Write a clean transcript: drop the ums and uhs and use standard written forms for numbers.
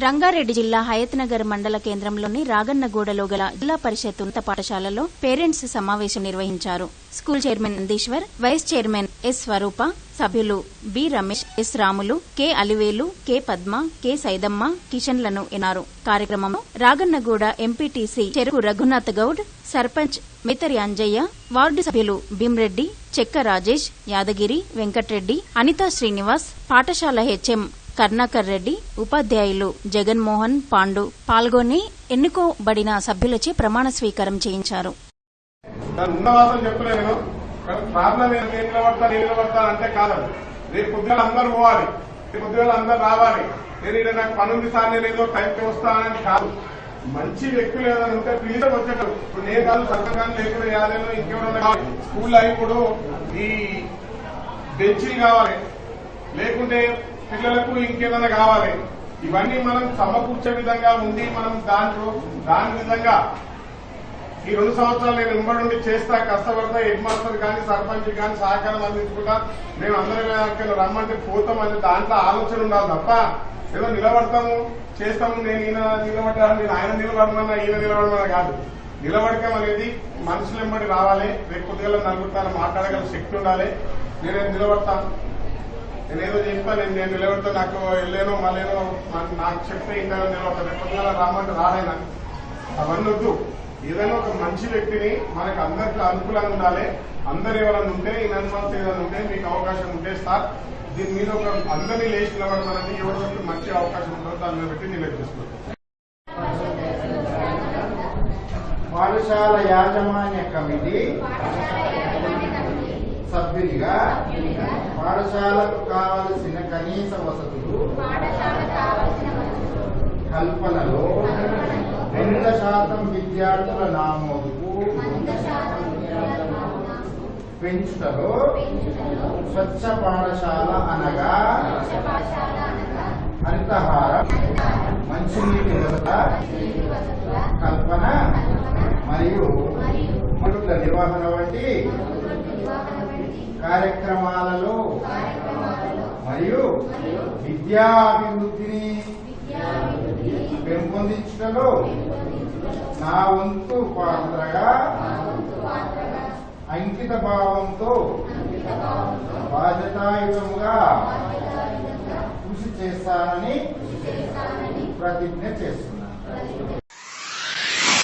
రంగారెడ్డి జిల్లా హయత్నగర్ మండల కేంద్రంలోని రాగన్నగూడలో గల జిల్లా పరిషత్ ఉన్నత పాఠశాలలో పేరెంట్స్ సమావేశం నిర్వహించారు. School chairman Nandishwar, vice chairman S Swarupa, సభ్యులు B Ramesh, S Ramulu, K Alivelu, K Padma, K Saidamma, కిషన్లను ఎన్నారు. కార్యక్రమంలో రాగన్నగూడ ఎంపీటీసీ చెరుకు రఘునాథ్ గౌడ్, సర్పంచ్ మేతరి అంజయ్య, వార్డు సభ్యులు భీమ్రెడ్డి, చెక్క రాజేష్, యాదగిరి, వెంకట్రెడ్డి, అనితా శ్రీనివాస్, పాఠశాల హెచ్ఎం కర్ణాకర్ రెడ్డి, ఉపాధ్యాయులు జగన్మోహన్, పాండు పాల్గొని ఎన్నుకోబడిన సభ్యులచే ప్రమాణ స్వీకారం చేయించారు. మంచి వ్యక్తులు ఏదైనా ఉంటే ప్లీజ్ వచ్చేటారు. ఇప్పుడు నేను కాదు సర్కారం లేకుండా యాదైనా ఇంకెవరైనా కావాలి. స్కూల్లో ఇప్పుడు ఈ బెంచీలు కావాలి, లేకుంటే పిల్లలకు ఇంకేదైనా కావాలి. ఇవన్నీ మనం సమకూర్చే విధంగా ఉండి మనం దాని విధంగా ఈ 2 సంవత్సరాలు నేను వెంబడి నుండి చేస్తా, కష్టపడతా. హెడ్ మాస్టర్ కానీ సర్పంచ్ కానీ సహకారం అందించుకుంటా. మేము అందరం రమ్మంటే పోతాం అని దాంట్లో ఆలోచన ఉండాలి తప్ప ఏదో నిలబడతాము చేస్తాము. నేను ఈయన నిలబడ్డా, నేను ఆయన నిలబడమన్నా ఈయన నిలబడమన్నా కాదు. నిలబడకం అనేది మనుషులు వెంబడి రావాలి. రేపు కొద్దిగా నలుగురు మాట్లాడగల శక్తి ఉండాలి. నేనేం నిలబడతాను, నేనేదో చెప్తాను, నేను నిలబడితే నాకు వెళ్ళేనో మళ్ళేనో నాకు చెప్తే ఇంకా నిలబడతాను. కొద్దిగా రామంటే రాడైనా అవన్నీ వద్దు. ఏదైనా ఒక మంచి వ్యక్తిని మనకు అందరికీ అనుకూలంగా ఉండాలి. అందరు ఎవరైనా ఉంటే ఈ అనుమానం ఏదైనా ఉంటే మీకు అవకాశం ఉంటే సార్ దీని మీద ఒక అందరినీ లేచి నిలబడతానని ఎవరికి మంచి అవకాశం ఉంటుందో దాని మీద పెట్టి నిలబెట్టుకుంటాను. పాఠశాల యాజమాన్య కమిటీ సభ్యునిగా పాఠశాలకు కావలసిన కనీస వసతులు కల్పనలో 100% విద్యార్థుల నమోదుకు పెంచుటలో స్వచ్ఛ పాఠశాల అనగా హరితహారం, మంచినీటి వసత కల్పన మరియు మరుగుల నిర్వహణ వంటి కార్యక్రమాలలో మరియు విద్యాభివృద్ధిని పెంపొందించడంలో నా వంతు పాత్రగా అంకిత భావంతో బాధ్యతాయుతంగా కృషి చేస్తానని ప్రతిజ్ఞ చేస్తున్నాను.